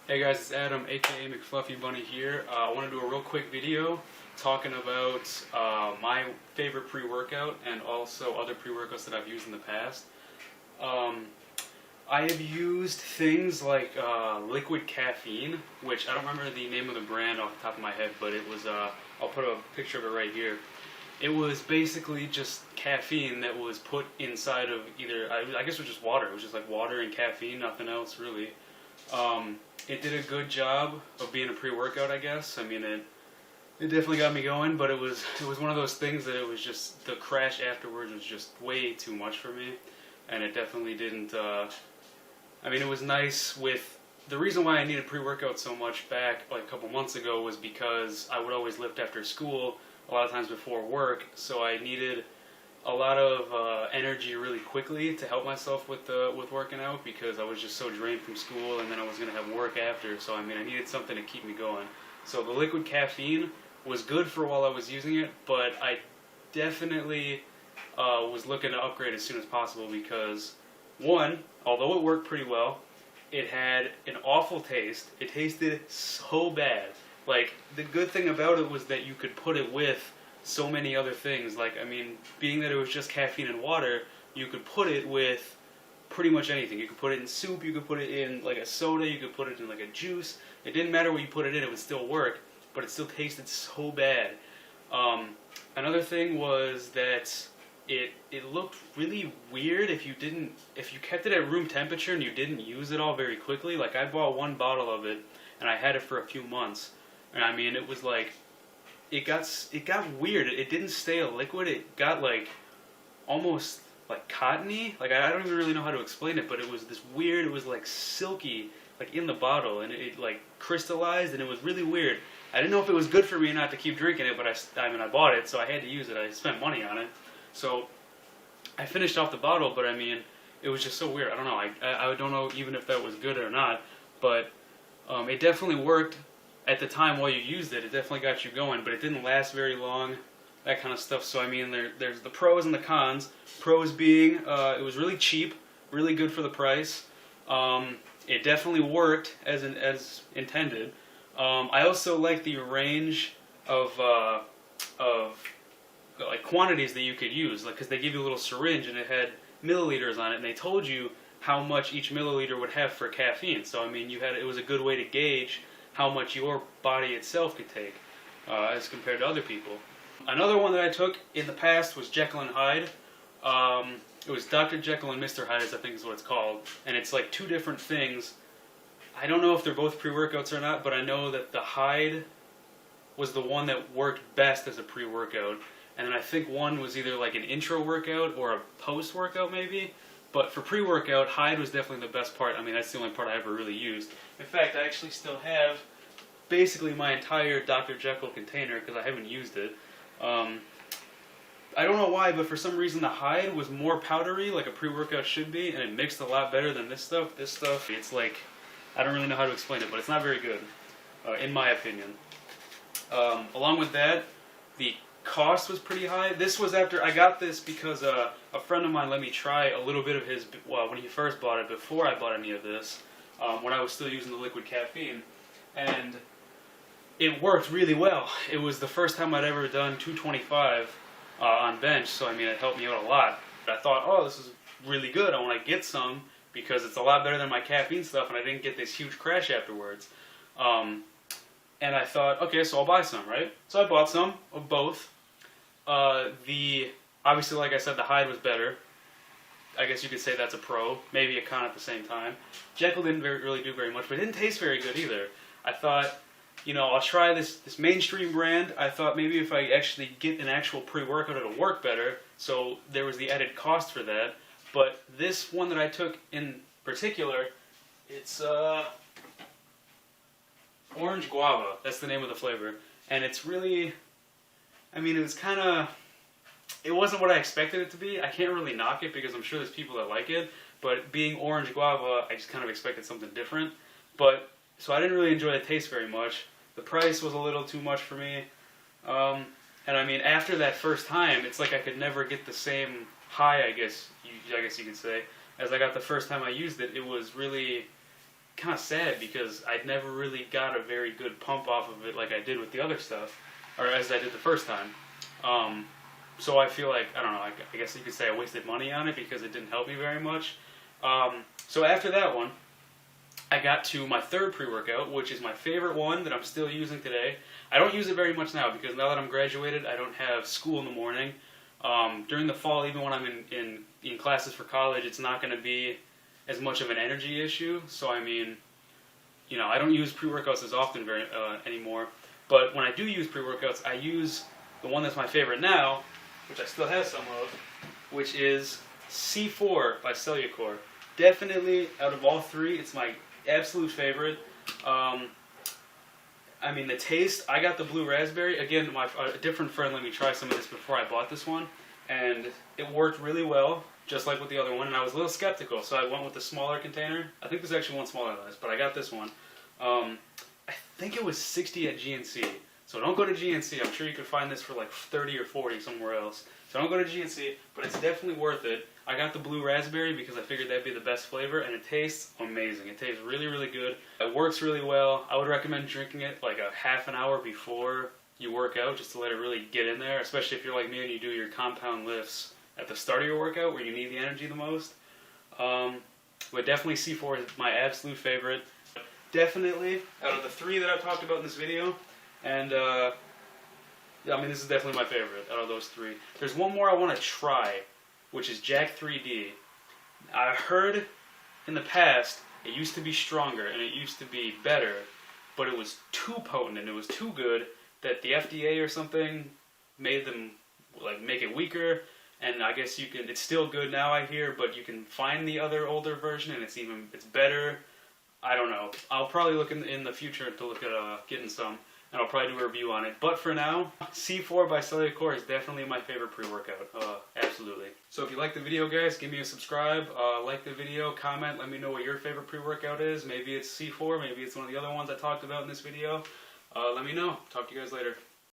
Hey guys, it's Adam, aka McFluffy Bunny here. I want to do a real quick video talking about my favorite pre-workout and also other pre-workouts that I've used in the past. Um, I have used things like liquid caffeine, which I don't remember the name of the brand off the top of my head, but it was, I'll put a picture of it right here. It was basically just caffeine that was put inside of either, I guess it was just water. It was just like water and caffeine, nothing else really. It did a good job of being a pre-workout, I guess. I mean, it definitely got me going, but it was one of those things that it was just the crash afterwards was just way too much for me, and it definitely didn't. I mean, it was nice with the reason why I needed pre-workout so much back like a couple months ago was because I would always lift after school a lot of times before work, so I needed a lot of energy really quickly to help myself with working out because I was just so drained from school and then I was going to have work after. So I mean, I needed something to keep me going. So the liquid caffeine was good for while I was using it, but I definitely was looking to upgrade as soon as possible because one, although it worked pretty well, it had an awful taste. It tasted so bad. Like, the good thing about it was that you could put it with so many other things. Like, I mean, being that it was just caffeine and water, you could put it with pretty much anything. You could put it in soup, you could put it in like a soda, you could put it in like a juice. It didn't matter what you put it in, it would still work, but it still tasted so bad. Another thing was that it looked really weird if you kept it at room temperature and you didn't use it all very quickly. Like, I bought one bottle of it and I had it for a few months. And I mean, it was like it got weird. It didn't stay a liquid. It got like almost like cottony. Like, I don't even really know how to explain it, but it was this weird. It was like silky, like in the bottle, and it like crystallized, and it was really weird. I didn't know if it was good for me not to keep drinking it, but I mean, I bought it, so I had to use it. I spent money on it, so I finished off the bottle. But I mean, it was just so weird. I don't know. I don't know even if that was good or not, but it definitely worked at the time while you used it. It definitely got you going, but it didn't last very long, that kind of stuff. So I mean, there's the pros and the cons. Pros being it was really cheap, really good for the price. It definitely worked as intended. I also like the range of like quantities that you could use, like, because they give you a little syringe and it had milliliters on it, and they told you how much each milliliter would have for caffeine. So I mean, it was a good way to gauge how much your body itself could take as compared to other people. Another one that I took in the past was Jekyll and Hyde. It was Dr. Jekyll and Mr. Hyde, I think is what it's called, and it's like two different things. I don't know if they're both pre-workouts or not, but I know that the Hyde was the one that worked best as a pre-workout, and then I think one was either like an intro workout or a post-workout maybe. But for pre-workout, Hyde was definitely the best part. I mean, that's the only part I ever really used. In fact, I actually still have basically my entire Dr. Jekyll container because I haven't used it. I don't know why, but for some reason the Hyde was more powdery, like a pre-workout should be, and it mixed a lot better than this stuff. This stuff, it's like, I don't really know how to explain it, but it's not very good, in my opinion. Along with that, the cost was pretty high. This was after I got this because a friend of mine let me try a little bit of his when he first bought it, before I bought any of this, when I was still using the liquid caffeine, and it worked really well. It was the first time I'd ever done 225 on bench, so I mean, it helped me out a lot. But I thought, oh, this is really good. I want to get some because it's a lot better than my caffeine stuff, and I didn't get this huge crash afterwards. And I thought, okay, so I'll buy some, right? So I bought some of both. Obviously, like I said, the Hyde was better. I guess you could say that's a pro, maybe a con at the same time. Jekyll didn't really do very much, but it didn't taste very good either. I thought, I'll try this mainstream brand. I thought maybe if I actually get an actual pre-workout, it'll work better. So there was the added cost for that. But this one that I took in particular, it's Orange Guava. That's the name of the flavor. And it's really, I mean, it wasn't what I expected it to be. I can't really knock it because I'm sure there's people that like it. But being Orange Guava, I just kind of expected something different. So I didn't really enjoy the taste very much. The price was a little too much for me. And I mean, after that first time, it's like I could never get the same high, I guess you could say, as I got the first time I used it. It was really, kind of sad because I'd never really got a very good pump off of it like I did with the other stuff, or as I did the first time. So I feel like, I don't know, I guess you could say I wasted money on it because it didn't help me very much. So after that one, I got to my third pre-workout, which is my favorite one that I'm still using today. I don't use it very much now because now that I'm graduated, I don't have school in the morning. During the fall, even when I'm in classes for college, it's not going to be as much of an energy issue. So I mean, you know, I don't use pre-workouts as often anymore. But when I do use pre-workouts, I use the one that's my favorite now, which I still have some of, which is C4 by Cellucor. Definitely, out of all three, it's my absolute favorite. I mean, the taste, I got the blue raspberry. Again, a different friend let me try some of this before I bought this one, and it worked really well, just like with the other one, and I was a little skeptical, so I went with the smaller container. I think there's actually one smaller than this, but I got this one. I think it was 60 at GNC. So don't go to GNC. I'm sure you could find this for like 30 or 40 somewhere else. So don't go to GNC, but it's definitely worth it. I got the blue raspberry because I figured that'd be the best flavor, and it tastes amazing. It tastes really, really good. It works really well. I would recommend drinking it like a half an hour before you work out, just to let it really get in there, especially if you're like me and you do your compound lifts at the start of your workout where you need the energy the most. But definitely C4 is my absolute favorite. Definitely, out of the three that I've talked about in this video, and I mean, this is definitely my favorite out of those three. There's one more I want to try, which is Jack 3D. I heard in the past it used to be stronger and it used to be better, but it was too potent and it was too good that the FDA or something made them like make it weaker. And I guess you can. It's still good now, I hear, but you can find the other older version and it's better. I don't know. I'll probably look in the future to look at getting some, and I'll probably do a review on it. But for now, C4 by Cellucor is definitely my favorite pre-workout. Absolutely. So if you like the video, guys, give me a subscribe, like the video, comment, let me know what your favorite pre-workout is. Maybe it's C4, maybe it's one of the other ones I talked about in this video. Let me know. Talk to you guys later.